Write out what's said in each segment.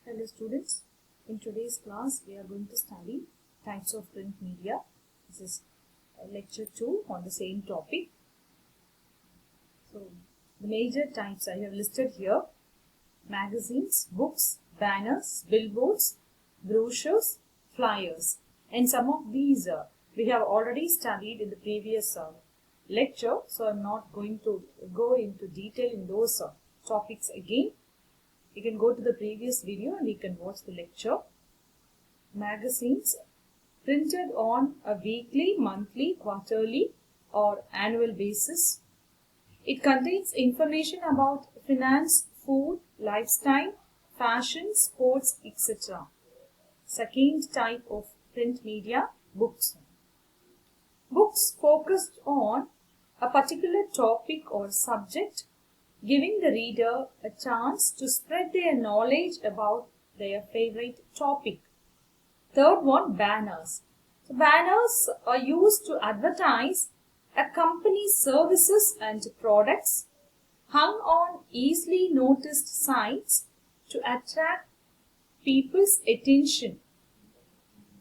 Hello students, in today's class we are going to study types of print media. This is lecture 2 on the same topic. So the major types I have listed here: magazines, books, banners, billboards, brochures, flyers, and some of these we have already studied in the previous lecture, so I am not going to go into detail in those topics again. You can go to the previous video and you can watch the lecture. Magazines printed on a weekly, monthly, quarterly or annual basis. It contains information about finance, food, lifestyle, fashion, sports, etc. Second type of print media, books. Books focused on a particular topic or subject, giving the reader a chance to spread their knowledge about their favorite topic. Third one, banners. So banners are used to advertise a company's services and products, hung on easily noticed signs to attract people's attention.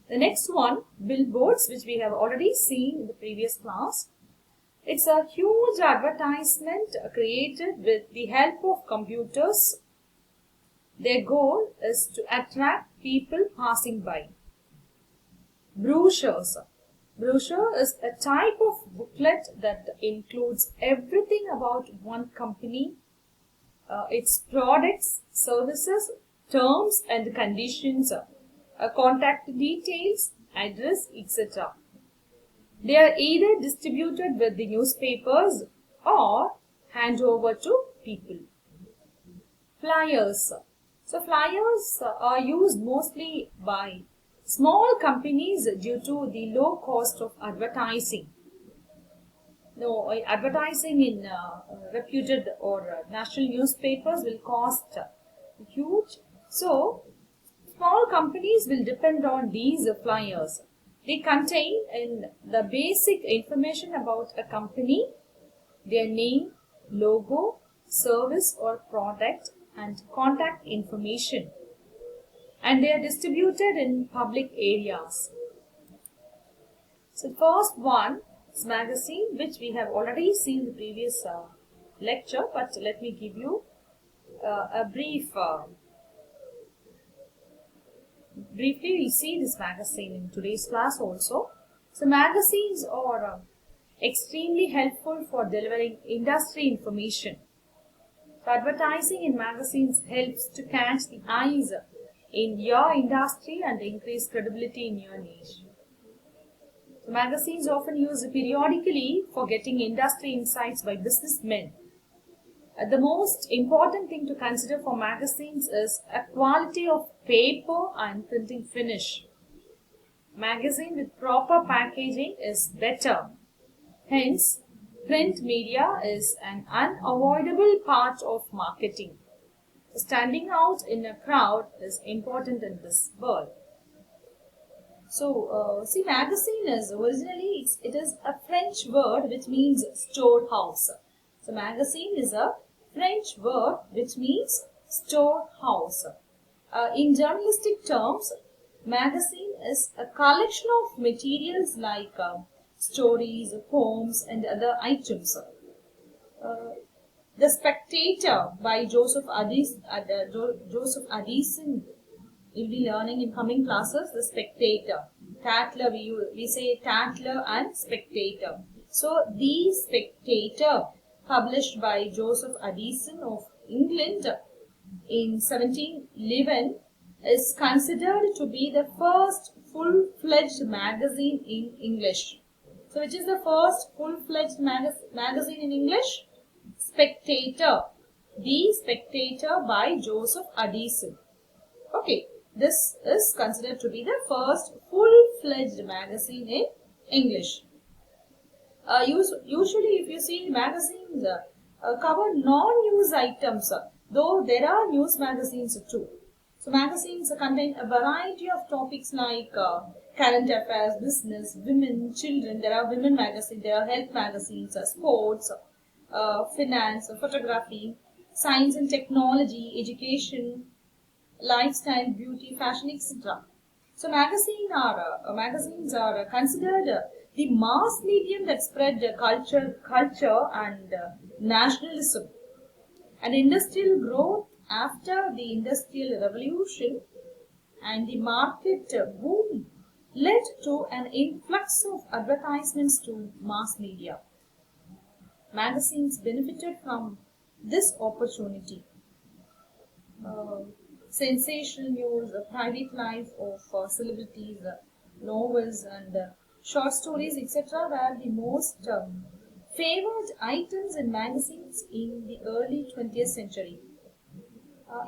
The next one, billboards, which we have already seen in the previous class. It's a huge advertisement created with the help of computers. Their goal is to attract people passing by. Brochures. Brochure is a type of booklet that includes everything about one company, its products, services, terms and conditions, contact details, address, etc. They are either distributed with the newspapers or hand over to people. Flyers. So flyers are used mostly by small companies due to the low cost of advertising. Advertising in reputed or national newspapers will cost huge. So small companies will depend on these flyers. They contain in the basic information about a company, their name, logo, service or product and contact information, and they are distributed in public areas. So first one is magazine, which we have already seen in the previous lecture, but let me give you a briefly we see this magazine in today's class also. So magazines are extremely helpful for delivering industry information. So advertising in magazines helps to catch the eyes in your industry and increase credibility in your niche. So magazines often used periodically for getting industry insights by businessmen. The most important thing to consider for magazines is a quality of paper and printing finish. Magazine with proper packaging is better. Hence, print media is an unavoidable part of marketing. Standing out in a crowd is important in this world. So, see, magazine is originally it is a French word which means storehouse. So, magazine is a French word which means storehouse. In journalistic terms, magazine is a collection of materials like stories, poems and other items. The Spectator by Joseph Addison, you'll be learning in coming classes. The Spectator. Tatler, we say Tatler and Spectator. So, The Spectator, published by Joseph Addison of England in 1711, is considered to be the first full-fledged magazine in English. So, which is the first full-fledged magazine in English? Spectator. The Spectator by Joseph Addison. Okay, this is considered to be the first full-fledged magazine in English. Usually, if you see magazines cover non-news items, though there are news magazines too. So, magazines contain a variety of topics like current affairs, business, women, children. There are women magazines, there are health magazines, sports, finance, photography, science and technology, education, lifestyle, beauty, fashion, etc. So magazines are considered the mass medium that spread culture and nationalism. And industrial growth after the Industrial Revolution and the market boom led to an influx of advertisements to mass media. Magazines benefited from this opportunity. Uh, Sensational news, private life of celebrities, novels, and short stories, etc., were the most favored items in magazines in the early 20th century.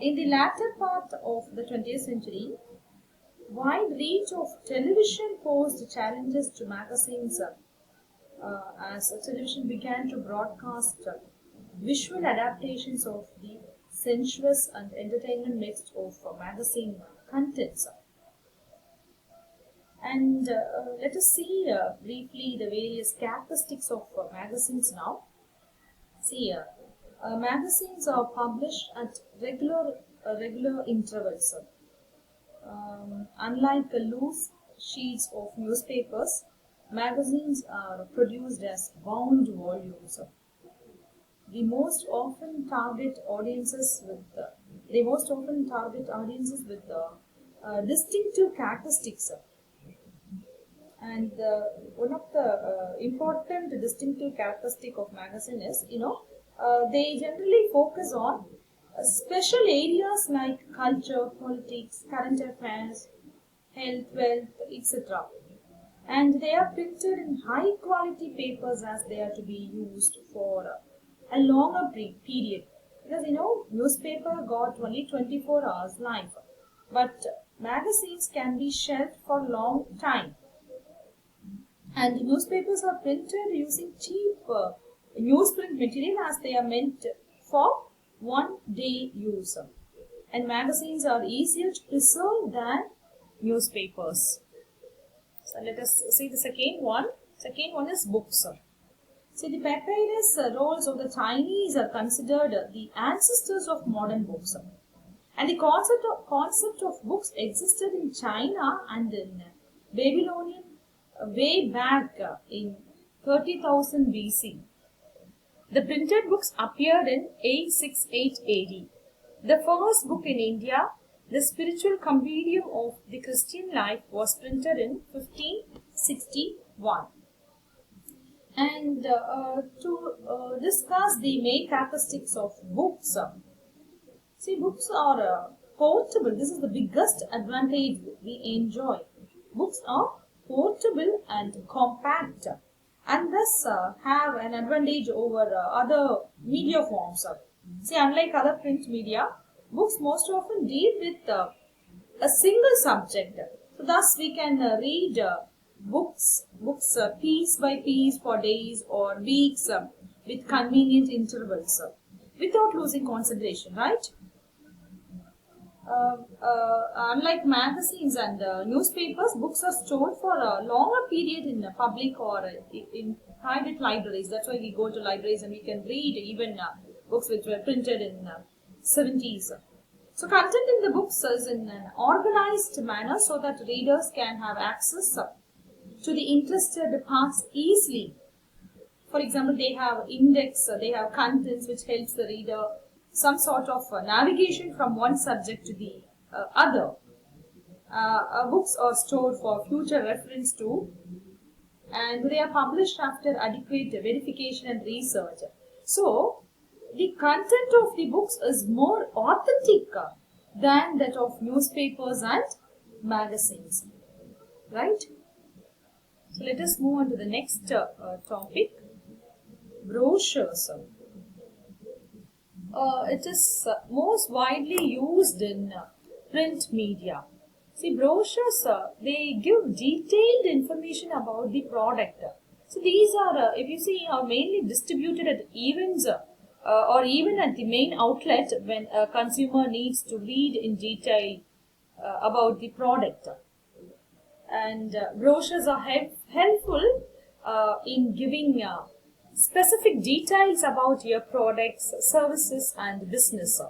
In the latter part of the 20th century, wide reach of television posed challenges to magazines as television began to broadcast visual adaptations of the sensuous and entertainment mixed of magazine contents. And let us see briefly the various characteristics of magazines now. See, magazines are published at regular intervals. Unlike loose sheets of newspapers, magazines are produced as bound volumes. They most often target audiences with distinctive characteristics. And one of the important distinctive characteristic of magazine is, they generally focus on special areas like culture, politics, current affairs, health, wealth, etc. And they are printed in high quality papers as they are to be used for a longer period. Because newspaper got only 24 hours life, but magazines can be shelved for long time. And newspapers are printed using cheap newsprint material as they are meant for one day use. And magazines are easier to preserve than newspapers. So let us see the second one. Second one is books. See, the papyrus rolls of the Chinese are considered the ancestors of modern books. And the concept of books existed in China and in Babylonian way back in 30,000 BC. The printed books appeared in 868 AD. The first book in India, the Spiritual Compendium of the Christian Life, was printed in 1561. And to discuss the main characteristics of books, see, books are portable. This is the biggest advantage we enjoy. Books are portable and compact, and thus have an advantage over other media forms. See, unlike other print media, books most often deal with a single subject. So thus we can read books piece by piece for days or weeks with convenient intervals without losing concentration, right? Unlike magazines and newspapers, books are stored for a longer period in public or in private libraries. That's why we go to libraries and we can read even books which were printed in 70s. So content in the books is in an organized manner so that readers can have access to the interested parts easily. For example, they have index, they have contents which helps the reader some sort of navigation from one subject to the other. Books are stored for future reference too, and they are published after adequate verification and research. So, the content of the books is more authentic than that of newspapers and magazines, right? So, let us move on to the next topic, brochures. It is most widely used in print media. See, brochures, they give detailed information about the product. So these are, if you see, are mainly distributed at events or even at the main outlet when a consumer needs to read in detail about the product. And brochures are helpful in giving specific details about your products, services, and business.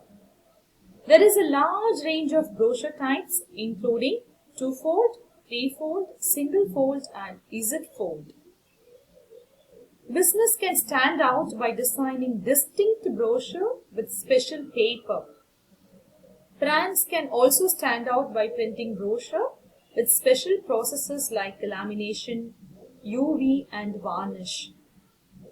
There is a large range of brochure types including two-fold, three-fold, single-fold and Z-fold. Business can stand out by designing distinct brochure with special paper. Brands can also stand out by printing brochure with special processes like lamination, UV and varnish.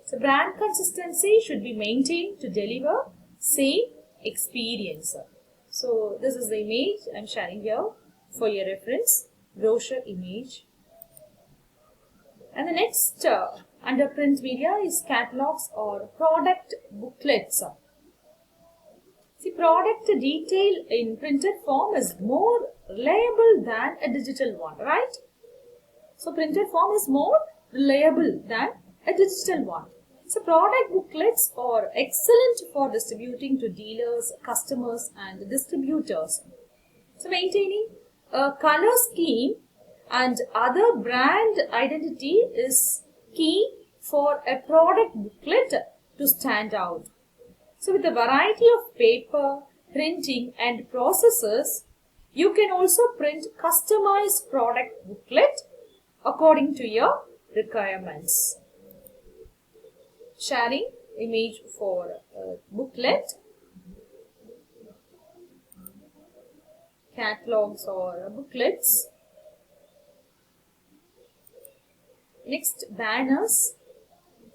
So brand consistency should be maintained to deliver same experience. So this is the image I am sharing here for your reference, brochure image. And the next under print media is catalogs or product booklets. See, product detail in printed form is more reliable than a digital one, right? So printed form is more reliable than a digital one. So product booklets are excellent for distributing to dealers, customers and distributors. So maintaining a color scheme and other brand identity is key for a product booklet to stand out. So with a variety of paper, printing and processes, you can also print customized product booklet according to your requirements. Sharing image for booklet, catalogs or booklets. Next, banners.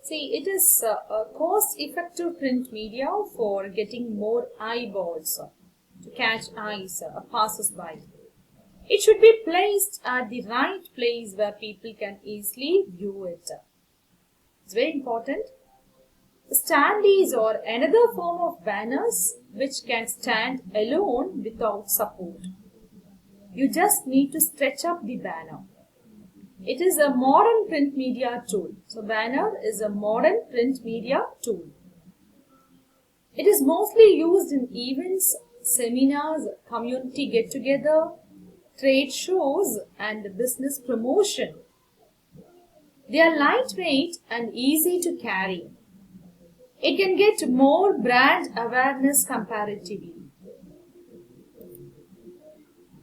See, it is a cost-effective print media for getting more eyeballs to catch eyes, passers-by. It should be placed at the right place where people can easily view it. It's very important. Standees are another form of banners which can stand alone without support. You just need to stretch up the banner. It is a modern print media tool. So banner is a modern print media tool. It is mostly used in events, seminars, community get-together, trade shows and business promotion. They are lightweight and easy to carry. It can get more brand awareness comparatively.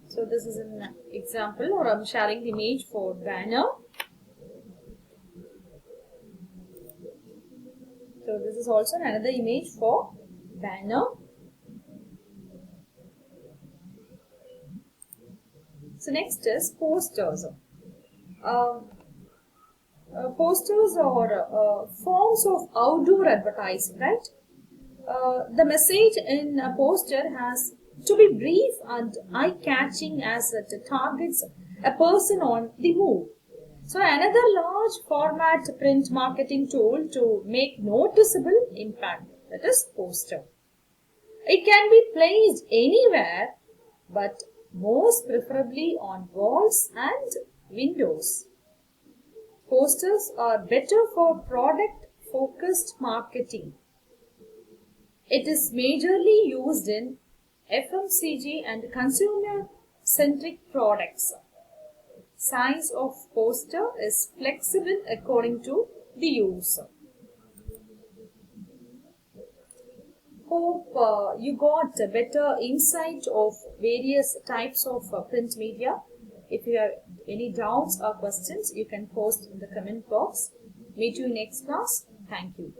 So this is an example, or I'm sharing the image for banner. So this is also another image for banner. So next is posters. Posters are forms of outdoor advertising, right? The message in a poster has to be brief and eye-catching as it targets a person on the move. So another large format print marketing tool to make noticeable impact, that is poster. It can be placed anywhere, but most preferably on walls and windows. Posters are better for product-focused marketing. It is majorly used in FMCG and consumer-centric products. Size of poster is flexible according to the use. Hope you got a better insight of various types of print media. If you have any doubts or questions, you can post in the comment box. Meet you next class. Thank you.